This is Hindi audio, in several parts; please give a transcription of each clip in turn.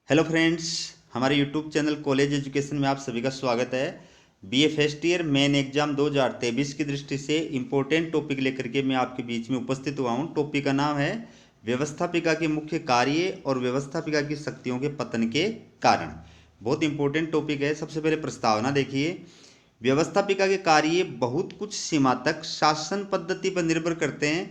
हेलो फ्रेंड्स, हमारे यूट्यूब चैनल कॉलेज एजुकेशन में आप सभी का स्वागत है। BA first year main exam 2023 की दृष्टि से इम्पोर्टेंट टॉपिक लेकर के मैं आपके बीच में उपस्थित हुआ हूँ। टॉपिक का नाम है व्यवस्थापिका के मुख्य कार्य और व्यवस्थापिका की शक्तियों के पतन के कारण। बहुत इंपॉर्टेंट टॉपिक है। सबसे पहले प्रस्तावना देखिए। व्यवस्थापिका के कार्य बहुत कुछ सीमा तक शासन पद्धति पर निर्भर करते हैं।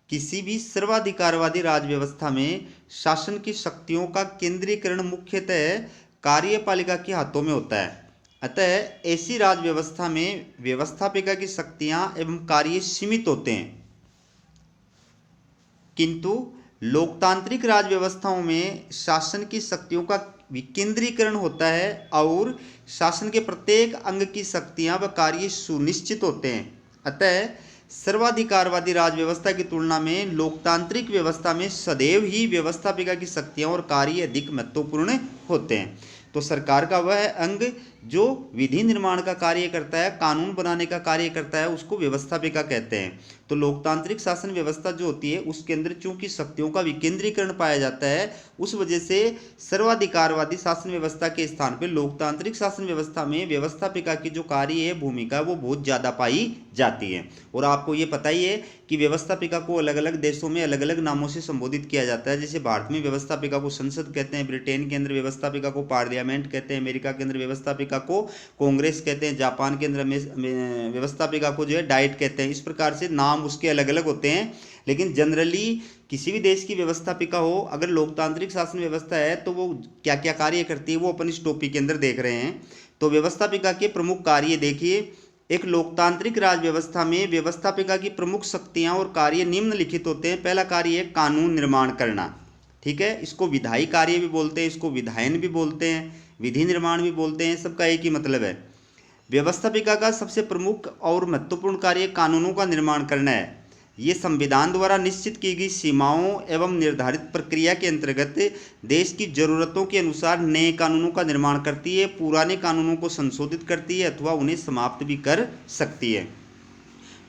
किसी भी सर्वाधिकारवादी राज व्यवस्था में शासन की शक्तियों का केंद्रीकरण मुख्यतः कार्यपालिका के हाथों में होता है। अतः ऐसी राज व्यवस्था में व्यवस्थापिका की शक्तियां एवं कार्य सीमित होते हैं, किंतु लोकतांत्रिक राज व्यवस्थाओं में शासन की शक्तियों का विकेंद्रीकरण होता है और शासन के प्रत्येक अंग की शक्तियां व कार्य सुनिश्चित होते हैं। अतः सर्वाधिकारवादी राज व्यवस्था की तुलना में लोकतांत्रिक व्यवस्था में सदैव ही व्यवस्थापिका की शक्तियां और कार्य अधिक महत्वपूर्ण होते हैं। तो सरकार का वह अंग जो विधि निर्माण का कार्य करता है, कानून बनाने का कार्य करता है, उसको व्यवस्थापिका कहते हैं। तो लोकतांत्रिक शासन व्यवस्था जो होती है उसके अंदर चूंकि शक्तियों का विकेंद्रीकरण पाया जाता है, उस वजह से सर्वाधिकारवादी शासन व्यवस्था के स्थान पर लोकतांत्रिक शासन व्यवस्था में व्यवस्थापिका की जो कार्य है, भूमिका, वो बहुत ज़्यादा पाई जाती है। और आपको ये पता ही है कि व्यवस्थापिका को अलग अलग देशों में अलग अलग नामों से संबोधित किया जाता है। जैसे भारत में व्यवस्थापिका को संसद कहते हैं, ब्रिटेन के अंदर व्यवस्थापिका को पार्लियामेंट कहते हैं, अमेरिका के अंदर व्यवस्थापिका को कांग्रेस कहते हैं, जापान के अंदर व्यवस्थापिका को जो है डाइट कहते हैं। इस प्रकार से नाम उसके अलग अलग होते हैं, लेकिन जनरली किसी भी देश की व्यवस्थापिका हो, अगर लोकतांत्रिक शासन व्यवस्था है तो वो क्या क्या कार्य करती है वो अपन इस टॉपिक के अंदर देख रहे हैं। तो व्यवस्थापिका के प्रमुख कार्य देखिए। एक लोकतांत्रिक राज व्यवस्था में व्यवस्थापिका की प्रमुख शक्तियां और कार्य निम्नलिखित होते हैं। पहला कार्य है कानून निर्माण करना। ठीक है, इसको विधायी कार्य भी बोलते हैं, इसको विधायन भी बोलते हैं, विधि निर्माण भी बोलते हैं, सबका एक ही मतलब है। व्यवस्थापिका का सबसे प्रमुख और महत्वपूर्ण कार्य कानूनों का निर्माण करना है। ये संविधान द्वारा निश्चित की गई सीमाओं एवं निर्धारित प्रक्रिया के अंतर्गत देश की जरूरतों के अनुसार नए कानूनों का निर्माण करती है, पुराने कानूनों को संशोधित करती है अथवा उन्हें समाप्त भी कर सकती है।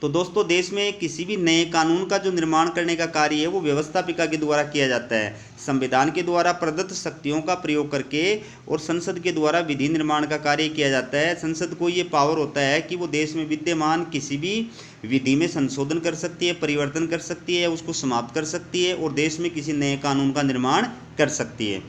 तो दोस्तों, देश में किसी भी नए कानून का जो निर्माण करने का कार्य है वो व्यवस्थापिका के द्वारा किया जाता है। संविधान के द्वारा प्रदत्त शक्तियों का प्रयोग करके और संसद के द्वारा विधि निर्माण का कार्य किया जाता है। संसद को ये पावर होता है कि वो देश में विद्यमान किसी भी विधि में संशोधन कर सकती है, परिवर्तन कर सकती है, उसको समाप्त कर सकती है और देश में किसी नए कानून का निर्माण कर सकती है।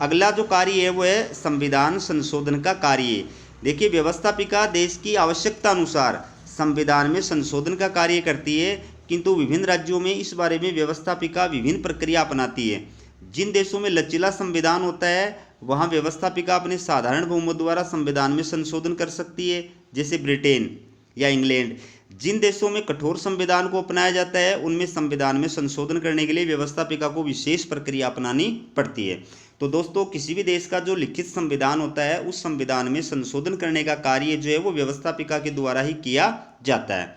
अगला जो कार्य है वो है संविधान संशोधन का कार्य। देखिए, व्यवस्थापिका देश की आवश्यकता अनुसार संविधान में संशोधन का कार्य करती है, किंतु विभिन्न राज्यों में इस बारे में व्यवस्थापिका विभिन्न प्रक्रिया अपनाती है। जिन देशों में लचीला संविधान होता है वहाँ व्यवस्थापिका अपने साधारण बहुमत द्वारा संविधान में संशोधन कर सकती है, जैसे ब्रिटेन या इंग्लैंड। जिन देशों में कठोर संविधान को अपनाया जाता है उनमें संविधान में संशोधन करने के लिए व्यवस्थापिका को विशेष प्रक्रिया अपनानी पड़ती है। तो दोस्तों, किसी भी देश का जो लिखित संविधान होता है उस संविधान में संशोधन करने का कार्य जो है वो व्यवस्थापिका के द्वारा ही किया जाता है।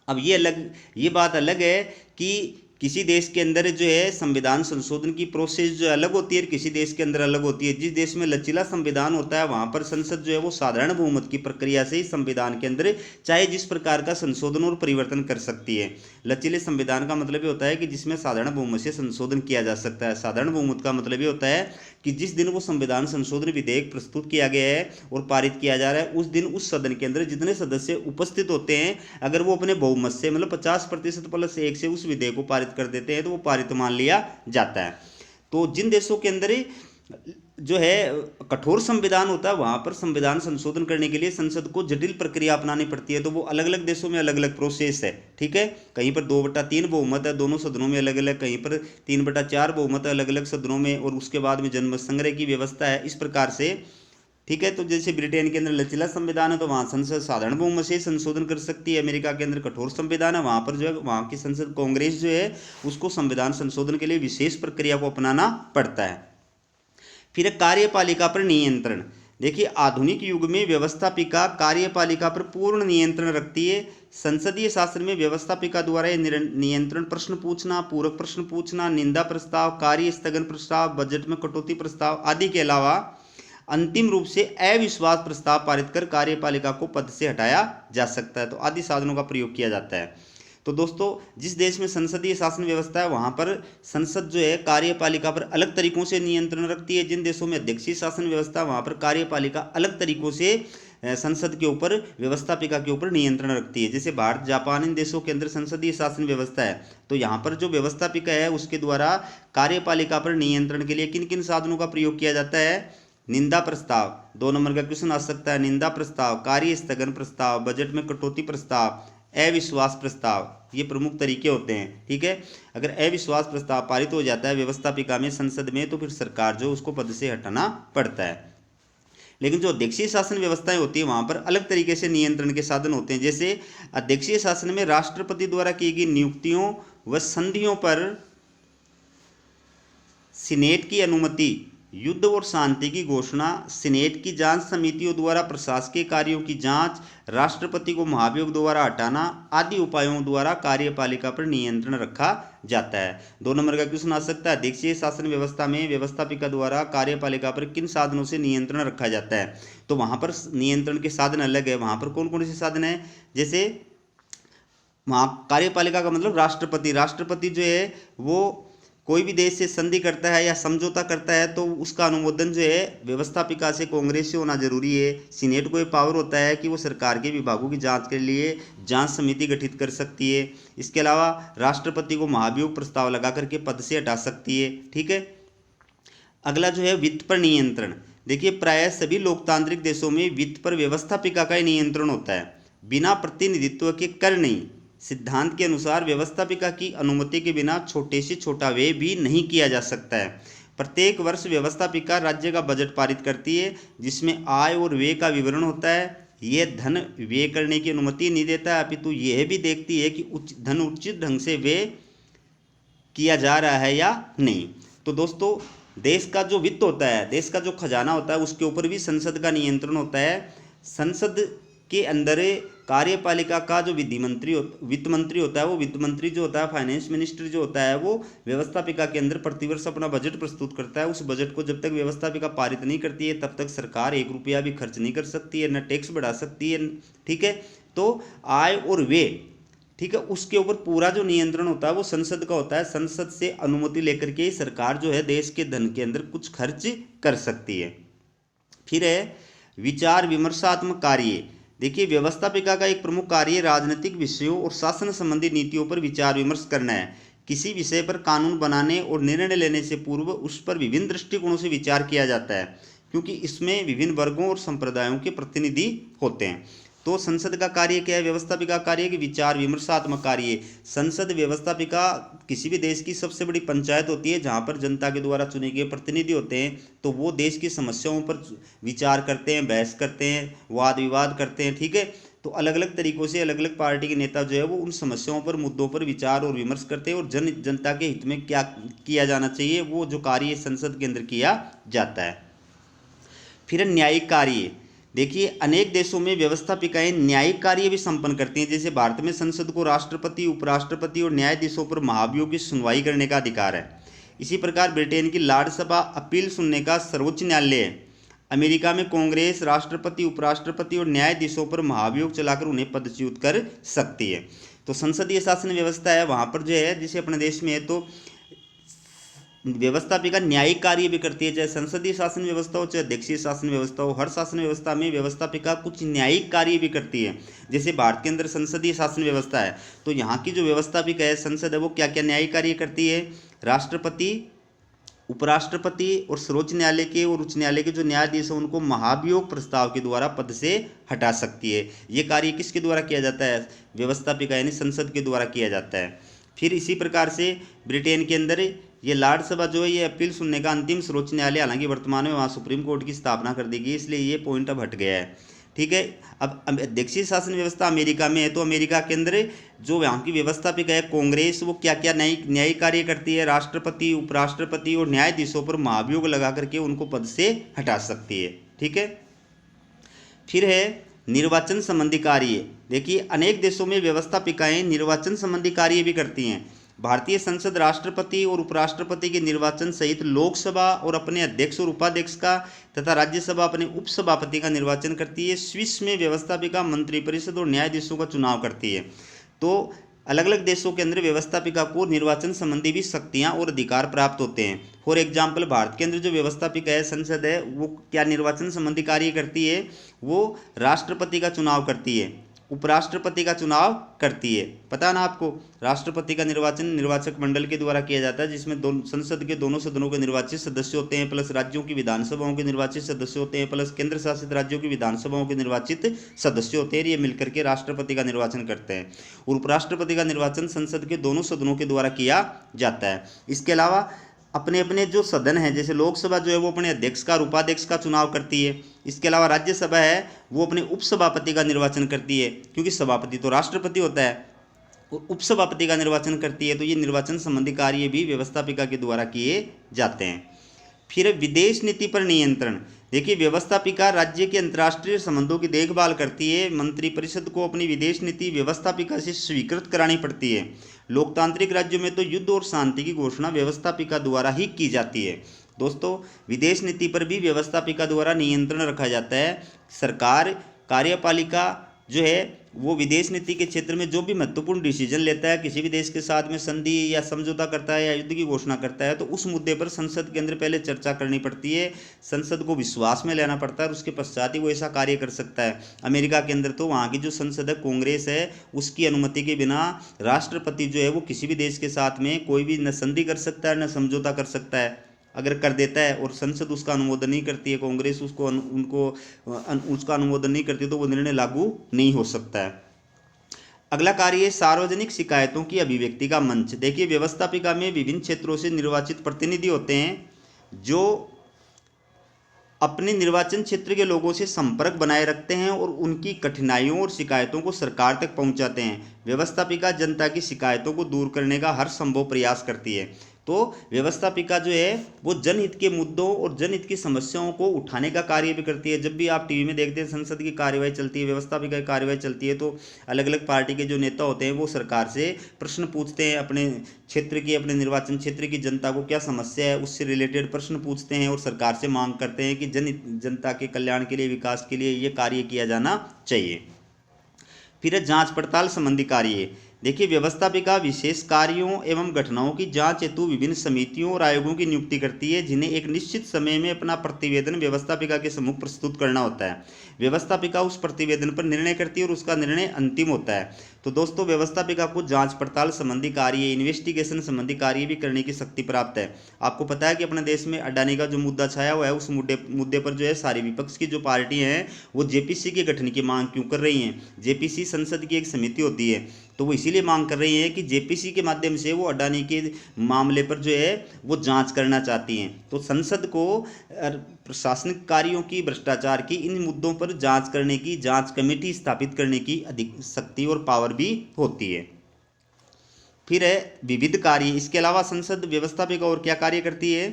अब ये बात अलग है कि किसी देश के अंदर जो है संविधान संशोधन की प्रोसेस जो अलग होती है, किसी देश के अंदर अलग होती है। जिस देश में लचीला संविधान होता है वहाँ पर संसद जो है वो साधारण बहुमत की प्रक्रिया से ही संविधान के अंदर चाहे जिस प्रकार का संशोधन और परिवर्तन कर सकती है। लचीले संविधान का मतलब ये होता है कि जिसमें साधारण बहुमत से संशोधन किया जा सकता है। साधारण बहुमत का मतलब ये होता है कि जिस दिन वो संविधान संशोधन विधेयक प्रस्तुत किया गया है और पारित किया जा रहा है उस दिन उस सदन के अंदर जितने सदस्य उपस्थित होते हैं, अगर वो अपने बहुमत से मतलब 50% प्लस 1 से उस विधेयक को पारित कर देते हैं तो वो पारित मान लिया जाता है। तो जिन देशों के अंदर जो है कठोर संविधान होता है वहाँ पर संविधान संशोधन करने के लिए संसद को जटिल प्रक्रिया अपनानी पड़ती है। तो वो अलग अलग देशों में अलग अलग प्रोसेस है। ठीक है, कहीं पर 2/3 बहुमत है दोनों सदनों में अलग अलग, कहीं पर 3/4 बहुमत है अलग अलग सदनों में, और उसके बाद में जनमत संग्रह की व्यवस्था है। इस प्रकार से ठीक है, तो जैसे ब्रिटेन के अंदर लचीला संविधान है तो वहाँ संसद साधारण बहुमत से संशोधन कर सकती है। अमेरिका के अंदर कठोर संविधान है, वहाँ पर जो है वहाँ की संसद कांग्रेस जो है उसको संविधान संशोधन के लिए विशेष प्रक्रिया को अपनाना पड़ता है। फिर कार्यपालिका पर नियंत्रण। देखिए, आधुनिक युग में व्यवस्थापिका कार्यपालिका पर पूर्ण नियंत्रण रखती है। संसदीय शासन में व्यवस्थापिका द्वारा ये नियंत्रण प्रश्न पूछना, पूरक प्रश्न पूछना, निंदा प्रस्ताव, कार्य स्थगन प्रस्ताव, बजट में कटौती प्रस्ताव आदि के अलावा अंतिम रूप से अविश्वास प्रस्ताव पारित कर कार्यपालिका को पद से हटाया जा सकता है। तो आदि साधनों का प्रयोग किया जाता है। तो दोस्तों जिस देश में संसदीय शासन व्यवस्था है वहाँ पर संसद जो है कार्यपालिका पर अलग तरीकों से नियंत्रण रखती है। जिन देशों में अध्यक्षीय शासन व्यवस्था है वहाँ पर कार्यपालिका अलग तरीकों से संसद के ऊपर, व्यवस्थापिका के ऊपर नियंत्रण रखती है। जैसे भारत, जापान, इन देशों के अंदर संसदीय शासन व्यवस्था है, तो यहाँ पर जो व्यवस्थापिका है उसके द्वारा कार्यपालिका पर नियंत्रण के लिए किन किन साधनों का प्रयोग किया जाता है? निंदा प्रस्ताव, 2 नंबर का क्वेश्चन आ सकता है। निंदा प्रस्ताव, कार्य स्थगन प्रस्ताव, बजट में कटौती प्रस्ताव, अविश्वास प्रस्ताव, ये प्रमुख तरीके होते हैं। ठीक है, अगर अविश्वास प्रस्ताव पारित हो जाता है व्यवस्थापिका में, संसद में, तो फिर सरकार जो उसको पद से हटाना पड़ता है। लेकिन जो अध्यक्षीय शासन व्यवस्थाएं होती है वहां पर अलग तरीके से नियंत्रण के साधन होते हैं। जैसे अध्यक्षीय शासन में राष्ट्रपति द्वारा की गई नियुक्तियों व संधियों पर सीनेट की अनुमति, युद्ध और शांति की घोषणा, सीनेट की जांच समितियों द्वारा प्रशासकीय कार्यों की जांच, राष्ट्रपति को महाभियोग द्वारा हटाना आदि उपायों द्वारा कार्यपालिका पर नियंत्रण रखा जाता है। 2 नंबर का क्वेश्चन आ सकता है, अध्यक्षीय शासन व्यवस्था में व्यवस्थापिका द्वारा कार्यपालिका पर किन साधनों से नियंत्रण रखा जाता है? तो वहां पर नियंत्रण के साधन अलग है। वहां पर कौन कौन से साधन है? जैसे वहां कार्यपालिका का मतलब राष्ट्रपति, राष्ट्रपति जो है वो कोई भी देश से संधि करता है या समझौता करता है तो उसका अनुमोदन जो है व्यवस्थापिका से, कांग्रेस से होना जरूरी है। सीनेट को ये पावर होता है कि वो सरकार के विभागों की जांच के लिए जांच समिति गठित कर सकती है। इसके अलावा राष्ट्रपति को महाभियोग प्रस्ताव लगा करके पद से हटा सकती है। ठीक है, अगला जो है वित्त पर नियंत्रण। देखिए प्राय सभी लोकतांत्रिक देशों में वित्त पर व्यवस्थापिका का ही नियंत्रण होता है, बिना प्रतिनिधित्व के कर नहीं। सिद्धांत के अनुसार व्यवस्थापिका की अनुमति के बिना छोटे से छोटा व्यय भी नहीं किया जा सकता है। प्रत्येक वर्ष व्यवस्थापिका राज्य का बजट पारित करती है जिसमें आय और व्यय का विवरण होता है। यह धन व्यय करने की अनुमति नहीं देता है, अपितु यह भी देखती है कि धन उचित ढंग से व्यय किया जा रहा है या नहीं। तो दोस्तों देश का जो वित्त होता है, देश का जो खजाना होता है, उसके ऊपर भी संसद का नियंत्रण होता है। संसद के अंदर कार्यपालिका का जो वित्त मंत्री होता है, वो वित्त मंत्री जो होता है, फाइनेंस मिनिस्टर जो होता है, वो व्यवस्थापिका के अंदर प्रतिवर्ष अपना बजट प्रस्तुत करता है। उस बजट को जब तक व्यवस्थापिका पारित नहीं करती है तब तक सरकार 1 रुपया भी खर्च नहीं कर सकती है, न टैक्स बढ़ा सकती है। ठीक है, तो आय और व्यय, ठीक है, उसके ऊपर पूरा जो नियंत्रण होता है वो संसद का होता है। संसद से अनुमति लेकर के सरकार जो है देश के धन के अंदर कुछ खर्च कर सकती है। फिर है विचार विमर्शात्मक कार्य। देखिए व्यवस्थापिका का एक प्रमुख कार्य राजनीतिक विषयों और शासन संबंधी नीतियों पर विचार विमर्श करना है। किसी विषय पर कानून बनाने और निर्णय लेने से पूर्व उस पर विभिन्न दृष्टिकोणों से विचार किया जाता है, क्योंकि इसमें विभिन्न वर्गों और संप्रदायों के प्रतिनिधि होते हैं। तो संसद का कार्य क्या है? व्यवस्थापिका कार्य की विचार विमर्शात्मक कार्य। संसद व्यवस्थापिका किसी भी देश की सबसे बड़ी पंचायत होती है जहां पर जनता के द्वारा चुने गए प्रतिनिधि होते हैं। तो वो देश की समस्याओं पर विचार करते हैं, बहस करते हैं, वाद विवाद करते हैं। ठीक है, तो अलग अलग तरीकों से अलग अलग पार्टी के नेता जो है वो उन समस्याओं पर, मुद्दों पर विचार और विमर्श करते हैं और जनता के हित में क्या किया जाना चाहिए वो जो कार्य संसद के अंदर किया जाता है। फिर न्यायिक कार्य। देखिए अनेक देशों में व्यवस्थापिकाएं न्यायिक कार्य भी संपन्न करती हैं। जैसे भारत में संसद को राष्ट्रपति, उपराष्ट्रपति और न्यायाधीशों पर महाभियोग की सुनवाई करने का अधिकार है। इसी प्रकार ब्रिटेन की लॉर्ड सभा अपील सुनने का सर्वोच्च न्यायालय है। अमेरिका में कांग्रेस राष्ट्रपति, उपराष्ट्रपति और न्यायाधीशों पर महाभियोग चलाकर उन्हें पदच्युत कर सकती है। तो संसदीय शासन व्यवस्था है वहाँ पर जो है, जैसे अपने देश में है तो व्यवस्थापिका न्यायिक कार्य भी करती है, चाहे संसदीय शासन व्यवस्था हो चाहे अध्यक्षीय शासन व्यवस्था हो। हर शासन व्यवस्था में व्यवस्थापिका कुछ न्यायिक कार्य भी करती है। जैसे भारत के अंदर संसदीय शासन व्यवस्था है तो यहाँ की जो व्यवस्थापिका है, संसद है, वो क्या क्या न्यायिक कार्य करती है? राष्ट्रपति, उपराष्ट्रपति और सर्वोच्च न्यायालय के और उच्च न्यायालय के जो न्यायाधीश हैं उनको महाभियोग प्रस्ताव के द्वारा पद से हटा सकती है। ये कार्य किसके द्वारा किया जाता है? व्यवस्थापिका यानी संसद के द्वारा किया जाता है। फिर इसी प्रकार से ब्रिटेन के अंदर ये लॉर्ड सभा जो है ये अपील सुनने का अंतिम सर्वोच्च न्यायालय, हालांकि वर्तमान में वहाँ सुप्रीम कोर्ट की स्थापना कर दी गई, इसलिए ये पॉइंट अब हट गया है। ठीक है, अब अध्यक्षीय शासन व्यवस्था अमेरिका में है तो अमेरिका के अंदर जो यहाँ की व्यवस्थापिका है कांग्रेस, वो क्या क्या न्यायिक कार्य करती है? राष्ट्रपति, उपराष्ट्रपति और न्यायाधीशों पर महाभियोग लगा करके उनको पद से हटा सकती है। ठीक है, फिर है निर्वाचन संबंधी कार्य। देखिए अनेक देशों में व्यवस्थापिकाएं निर्वाचन संबंधी कार्य भी करती हैं। भारतीय संसद राष्ट्रपति और उपराष्ट्रपति के निर्वाचन सहित लोकसभा और अपने अध्यक्ष और उपाध्यक्ष का तथा राज्यसभा अपने उपसभापति का निर्वाचन करती है। स्विस में व्यवस्थापिका मंत्रिपरिषद और न्यायाधीशों का चुनाव करती है। तो अलग अलग देशों के अंदर व्यवस्थापिका को निर्वाचन संबंधी भी शक्तियां और अधिकार प्राप्त होते हैं। फॉर एग्जाम्पल भारत के अंदर जो व्यवस्थापिका है, संसद है, वो क्या निर्वाचन संबंधी कार्य करती है? वो राष्ट्रपति का चुनाव करती है, उपराष्ट्रपति का चुनाव करती है। पता है ना आपको, राष्ट्रपति का निर्वाचन निर्वाचक मंडल के द्वारा किया जाता है, जिसमें संसद के दोनों सदनों के निर्वाचित सदस्य होते हैं, प्लस राज्यों की विधानसभाओं के निर्वाचित सदस्य होते हैं, प्लस केंद्र शासित राज्यों की विधानसभाओं के निर्वाचित सदस्य होते हैं। ये मिलकर के राष्ट्रपति का निर्वाचन करते हैं। और उपराष्ट्रपति का निर्वाचन संसद के दोनों सदनों के द्वारा किया जाता है। इसके अलावा अपने अपने जो सदन है, जैसे लोकसभा जो है वो अपने अध्यक्ष का और उपाध्यक्ष का चुनाव करती है। इसके अलावा राज्यसभा है वो अपने उपसभापति का निर्वाचन करती है, क्योंकि सभापति तो राष्ट्रपति होता है, उपसभापति का निर्वाचन करती है। तो ये निर्वाचन संबंधी कार्य भी व्यवस्थापिका के द्वारा किए जाते हैं। फिर विदेश नीति पर नियंत्रण। देखिए, व्यवस्थापिका राज्य के अंतर्राष्ट्रीय संबंधों की देखभाल करती है। मंत्रिपरिषद को अपनी विदेश नीति व्यवस्थापिका से स्वीकृत करानी पड़ती है। लोकतांत्रिक राज्यों में तो युद्ध और शांति की घोषणा व्यवस्थापिका द्वारा ही की जाती है। दोस्तों, विदेश नीति पर भी व्यवस्थापिका द्वारा नियंत्रण रखा जाता है। सरकार कार्यपालिका जो है वो विदेश नीति के क्षेत्र में जो भी महत्वपूर्ण डिसीजन लेता है, किसी भी देश के साथ में संधि या समझौता करता है या युद्ध की घोषणा करता है, तो उस मुद्दे पर संसद के अंदर पहले चर्चा करनी पड़ती है, संसद को विश्वास में लेना पड़ता है और उसके पश्चात ही वो ऐसा कार्य कर सकता है। अमेरिका के अंदर तो वहाँ की जो संसद है, कांग्रेस है, उसकी अनुमति के बिना राष्ट्रपति जो है वो किसी भी देश के साथ में कोई भी न संधि कर सकता है न समझौता कर सकता है। अगर कर देता है और संसद उसका अनुमोदन नहीं करती है, कांग्रेस उसका अनुमोदन नहीं करती, तो वो निर्णय लागू नहीं हो सकता है। अगला कार्य है सार्वजनिक शिकायतों की अभिव्यक्ति का मंच। देखिए, व्यवस्थापिका में विभिन्न क्षेत्रों से निर्वाचित प्रतिनिधि होते हैं जो अपने निर्वाचन क्षेत्र के लोगों से संपर्क बनाए रखते हैं और उनकी कठिनाइयों और शिकायतों को सरकार तक पहुंचाते हैं। व्यवस्थापिका जनता की शिकायतों को दूर करने का हर संभव प्रयास करती है। तो व्यवस्थापिका जो है वो जनहित के मुद्दों और जनहित की समस्याओं को उठाने का कार्य भी करती है। जब भी आप टीवी में देखते हैं संसद की कार्यवाही चलती है, व्यवस्थापिका की कार्यवाही चलती है, तो अलग अलग पार्टी के जो नेता होते हैं वो सरकार से प्रश्न पूछते हैं, अपने क्षेत्र की, अपने निर्वाचन क्षेत्र की जनता को क्या समस्या है उससे रिलेटेड प्रश्न पूछते हैं और सरकार से मांग करते हैं कि जनता के कल्याण के लिए, विकास के लिए ये कार्य किया जाना चाहिए। फिर है जांच पड़ताल संबंधी कार्य। देखिए, व्यवस्थापिका विशेष कार्यों एवं घटनाओं की जांच हेतु विभिन्न समितियों और आयोगों की नियुक्ति करती है, जिन्हें एक निश्चित समय में अपना प्रतिवेदन व्यवस्थापिका के सम्मुख प्रस्तुत करना होता है। व्यवस्थापिका उस प्रतिवेदन पर निर्णय करती है और उसका निर्णय अंतिम होता है। तो दोस्तों, व्यवस्थापिका को जांच पड़ताल संबंधी कार्य, इन्वेस्टिगेशन संबंधी कार्य भी करने की शक्ति प्राप्त है। आपको पता है कि अपने देश में अडानी का जो मुद्दा छाया हुआ है, उस मुद्दे पर जो है सारी विपक्ष की जो पार्टी हैं वो जेपीसी के गठन की मांग क्यों कर रही हैं? जेपीसी संसद की एक समिति होती है, तो वो इसीलिए मांग कर रही है कि जेपीसी के माध्यम से वो अडानी के मामले पर जो है वो जांच करना चाहती हैं। तो संसद को प्रशासनिक कार्यों की, भ्रष्टाचार की, इन मुद्दों पर जांच करने की जांच कमेटी स्थापित करने की अधिक शक्ति और पावर भी होती है। फिर है विविध कार्य। इसके अलावा संसद व्यवस्थापिका और क्या कार्य करती है?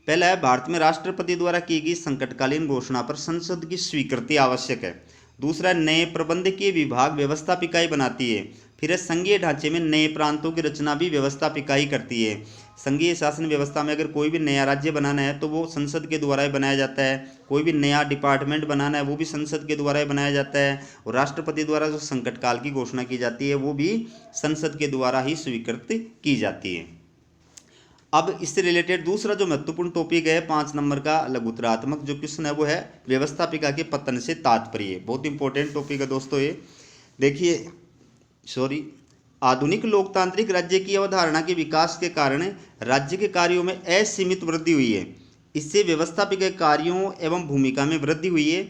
पहला है, भारत में राष्ट्रपति द्वारा की गई संकटकालीन घोषणा पर संसद की स्वीकृति आवश्यक है। दूसरा, नए प्रबंधकीय विभाग व्यवस्थापिका ही बनाती है। फिर संघीय ढांचे में नए प्रांतों की रचना भी व्यवस्थापिका ही करती है। संघीय शासन व्यवस्था में अगर कोई भी नया राज्य बनाना है तो वो संसद के द्वारा ही बनाया जाता है। कोई भी नया डिपार्टमेंट बनाना है वो भी संसद के द्वारा ही बनाया जाता है। और राष्ट्रपति द्वारा जो संकट काल की घोषणा की जाती है वो भी संसद के द्वारा ही स्वीकृत की जाती है। अब इससे रिलेटेड दूसरा जो महत्वपूर्ण टॉपिक है 5 नंबर का लघुतरात्मक जो क्वेश्चन है वो है व्यवस्थापिका के पतन से तात्पर्य। बहुत इंपॉर्टेंट टॉपिक है दोस्तों ये। देखिए, आधुनिक लोकतांत्रिक राज्य की अवधारणा के विकास के कारण राज्य के कार्यों में असीमित वृद्धि हुई है। इससे व्यवस्थापिका के कार्यों एवं भूमिका में वृद्धि हुई है,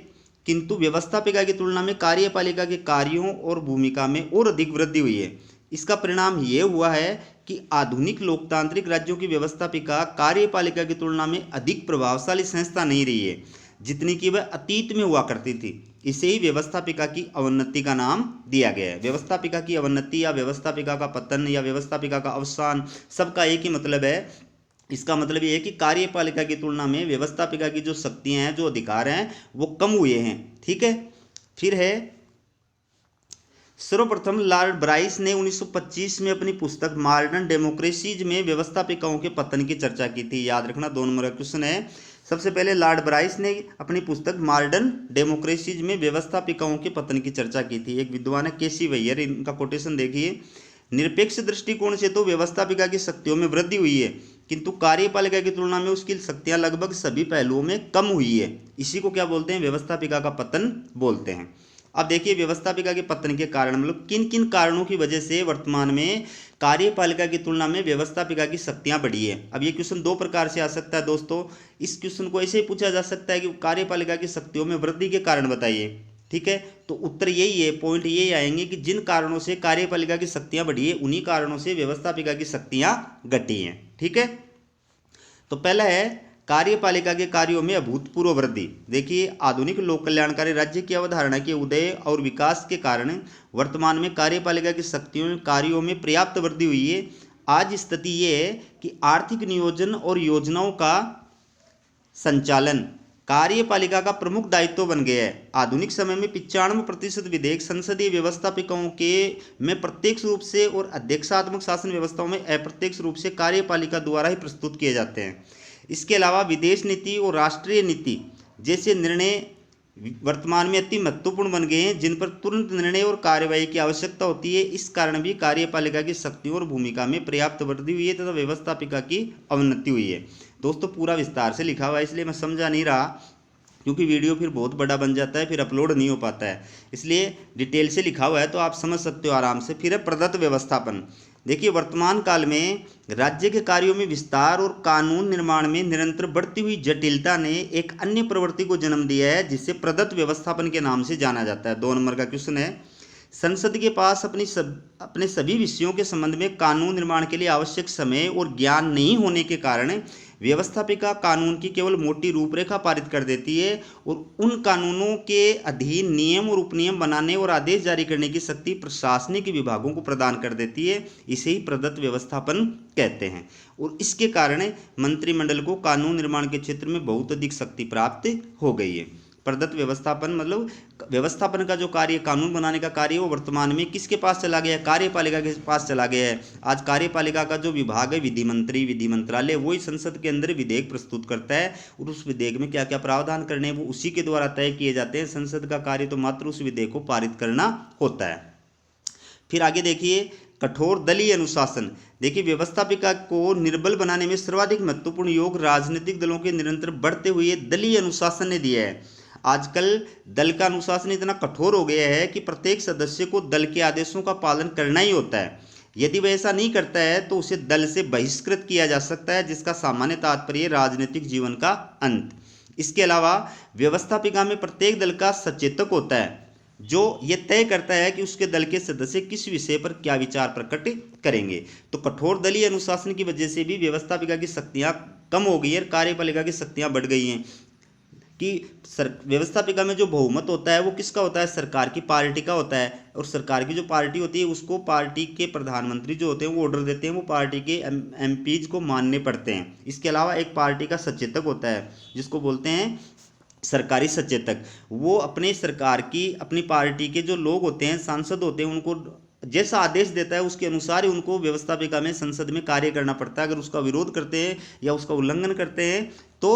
किंतु व्यवस्थापिका की तुलना में कार्यपालिका के कार्यों और भूमिका में और अधिक वृद्धि हुई है। इसका परिणाम ये हुआ है कि आधुनिक लोकतांत्रिक राज्यों की व्यवस्थापिका कार्यपालिका की तुलना में अधिक प्रभावशाली संस्था नहीं रही है जितनी कि वह अतीत में हुआ करती थी। इसे ही व्यवस्थापिका की अवनति का नाम दिया गया है। व्यवस्थापिका की अवनति या व्यवस्थापिका का पतन या व्यवस्थापिका का अवसान, सबका एक ही मतलब है। इसका मतलब ये है कि कार्यपालिका की तुलना में व्यवस्थापिका की जो शक्तियां हैं, जो अधिकार हैं, वो कम हुए हैं। ठीक है। फिर है सर्वप्रथम लॉर्ड ब्राइस ने 1925 में अपनी पुस्तक मॉडर्न डेमोक्रेसीज में व्यवस्थापिकाओं के पतन की चर्चा की थी। याद रखना, 2 नंबर का क्वेश्चन है। सबसे पहले लॉर्ड ब्राइस ने अपनी पुस्तक मॉडर्न डेमोक्रेसीज में व्यवस्थापिकाओं के पतन की चर्चा की थी। एक विद्वान है केसी वैयर, इनका कोटेशन देखिए। निरपेक्ष दृष्टिकोण से तो व्यवस्थापिका की शक्तियों में वृद्धि हुई है, किंतु कार्यपालिका की तुलना में उसकी शक्तियां लगभग सभी पहलुओं में कम हुई है। इसी को क्या बोलते हैं? व्यवस्थापिका का पतन बोलते हैं। अब देखिए व्यवस्थापिका के पतन के कारण मतलब किन किन कारणों की वजह से वर्तमान में कार्यपालिका की तुलना में व्यवस्थापिका की शक्तियां बढ़ी है। अब ये क्वेश्चन दो प्रकार से आ सकता है दोस्तों। इस क्वेश्चन को ऐसे ही पूछा जा सकता है कि कार्यपालिका की शक्तियों में वृद्धि के कारण बताइए, ठीक है। तो उत्तर यही है, पॉइंट यही आएंगे कि जिन कारणों से कार्यपालिका की शक्तियां बढ़ी है उन्हीं कारणों से व्यवस्थापिका की शक्तियां घटी हैं, ठीक है। तो पहला है कार्यपालिका के कार्यों में अभूतपूर्व वृद्धि। देखिए आधुनिक लोक कल्याणकारी राज्य की अवधारणा के उदय और विकास के कारण वर्तमान में कार्यपालिका की शक्तियों कार्यों में पर्याप्त वृद्धि हुई है। आज स्थिति ये है कि आर्थिक नियोजन और योजनाओं का संचालन कार्यपालिका का प्रमुख दायित्व बन गया है। आधुनिक समय में 95% विधेयक संसदीय व्यवस्थापिकाओं के में प्रत्यक्ष रूप से और अध्यक्षात्मक शासन व्यवस्थाओं में अप्रत्यक्ष रूप से कार्यपालिका द्वारा ही प्रस्तुत किए जाते हैं। इसके अलावा विदेश नीति और राष्ट्रीय नीति जैसे निर्णय वर्तमान में अति महत्वपूर्ण बन गए हैं, जिन पर तुरंत निर्णय और कार्यवाही की आवश्यकता होती है। इस कारण भी कार्यपालिका की शक्तियों और भूमिका में पर्याप्त वृद्धि हुई है तथा व्यवस्थापिका की अवनति हुई है। दोस्तों पूरा विस्तार से लिखा हुआ है इसलिए मैं समझा नहीं रहा, क्योंकि वीडियो फिर बहुत बड़ा बन जाता है, फिर अपलोड नहीं हो पाता है, इसलिए डिटेल से लिखा हुआ है तो आप समझ सकते हो आराम से। फिर है प्रदत्त व्यवस्थापन। देखिए वर्तमान काल में राज्य के कार्यों में विस्तार और कानून निर्माण में निरंतर बढ़ती हुई जटिलता ने एक अन्य प्रवृत्ति को जन्म दिया है जिसे प्रदत्त व्यवस्थापन के नाम से जाना जाता है। 2 नंबर का क्वेश्चन है, संसद के पास अपने सभी विषयों के संबंध में कानून निर्माण के लिए आवश्यक समय और ज्ञान नहीं होने के कारण व्यवस्थापिका कानून की केवल मोटी रूपरेखा पारित कर देती है और उन कानूनों के अधीन नियम और उपनियम बनाने और आदेश जारी करने की शक्ति प्रशासनिक विभागों को प्रदान कर देती है। इसे ही प्रदत्त व्यवस्थापन कहते हैं और इसके कारण मंत्रिमंडल को कानून निर्माण के क्षेत्र में बहुत अधिक शक्ति प्राप्त हो गई है। प्रदत्त व्यवस्थापन मतलब व्यवस्थापन का जो कार्य कानून बनाने का कार्य वो वर्तमान में किसके पास चला गया है? कार्यपालिका के पास चला गया है। आज कार्यपालिका का जो विभाग है विधि मंत्रालय वही संसद के अंदर विधेयक प्रस्तुत करता है और उस विधेयक में क्या क्या प्रावधान करने हैं वो उसी के द्वारा तय किए जाते हैं। संसद का कार्य तो मात्र उस विधेयक को पारित करना होता है। फिर आगे देखिए कठोर दलीय अनुशासन। देखिए व्यवस्थापिका को निर्बल बनाने में सर्वाधिक महत्वपूर्ण योग राजनीतिक दलों के निरंतर बढ़ते हुए दलीय अनुशासन ने दिया है। आजकल दल का अनुशासन इतना कठोर हो गया है कि प्रत्येक सदस्य को दल के आदेशों का पालन करना ही होता है। यदि वह ऐसा नहीं करता है तो उसे दल से बहिष्कृत किया जा सकता है, जिसका सामान्य तात्पर्य राजनीतिक जीवन का अंत। इसके अलावा व्यवस्थापिका में प्रत्येक दल का सचेतक होता है जो ये तय करता है कि उसके दल के सदस्य किस विषय पर क्या विचार प्रकट करेंगे। तो कठोर दलीय अनुशासन की वजह से भी व्यवस्थापिका की शक्तियां कम हो गई है और कार्यपालिका की शक्तियां बढ़ गई हैं कि व्यवस्थापिका में जो बहुमत होता है वो किसका होता है? सरकार की पार्टी का होता है और सरकार की जो पार्टी होती है उसको पार्टी के प्रधानमंत्री जो होते हैं वो ऑर्डर देते हैं, वो पार्टी के एमपीज को मानने पड़ते हैं। इसके अलावा एक पार्टी का सचेतक होता है जिसको बोलते हैं सरकारी सचेतक। वो अपने सरकार की अपनी पार्टी के जो लोग होते हैं सांसद होते हैं उनको जैसा आदेश देता है उसके अनुसार ही उनको व्यवस्थापिका में संसद में कार्य करना पड़ता है। अगर उसका विरोध करते हैं या उसका उल्लंघन करते हैं तो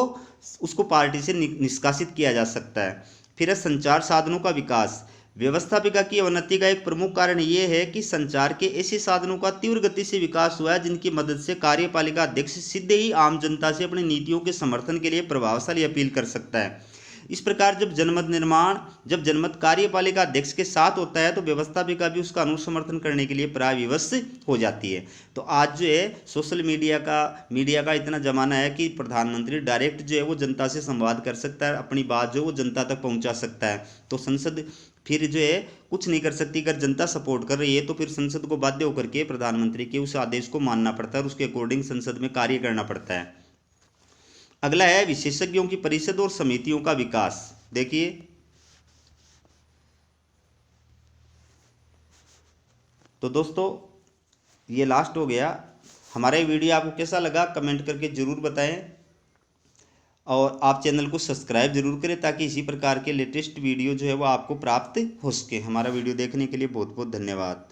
उसको पार्टी से निष्कासित किया जा सकता है। फिर है संचार साधनों का विकास। व्यवस्थापिका की अवनति का एक प्रमुख कारण ये है कि संचार के ऐसे साधनों का तीव्र गति से विकास हुआ है जिनकी मदद से कार्यपालिका अध्यक्ष सीधे ही आम जनता से अपनी नीतियों के समर्थन के लिए प्रभावशाली अपील कर सकता है। इस प्रकार जब जनमत कार्यपालिका अध्यक्ष के साथ होता है तो व्यवस्थापिका भी उसका अनुसमर्थन करने के लिए प्राय विवश हो जाती है। तो आज जो है सोशल मीडिया का इतना ज़माना है कि प्रधानमंत्री डायरेक्ट जो है वो जनता से संवाद कर सकता है, अपनी बात जो है वो जनता तक पहुंचा सकता है। तो संसद फिर जो है कुछ नहीं कर सकती। अगर जनता सपोर्ट कर रही है तो फिर संसद को बाध्य होकर के प्रधानमंत्री के उस आदेश को मानना पड़ता है और उसके अकॉर्डिंग संसद में कार्य करना पड़ता है। अगला है विशेषज्ञों की परिषद और समितियों का विकास। देखिए तो दोस्तों ये लास्ट हो गया। हमारा ये वीडियो आपको कैसा लगा कमेंट करके ज़रूर बताएं और आप चैनल को सब्सक्राइब जरूर करें ताकि इसी प्रकार के लेटेस्ट वीडियो जो है वो आपको प्राप्त हो सके। हमारा वीडियो देखने के लिए बहुत बहुत धन्यवाद।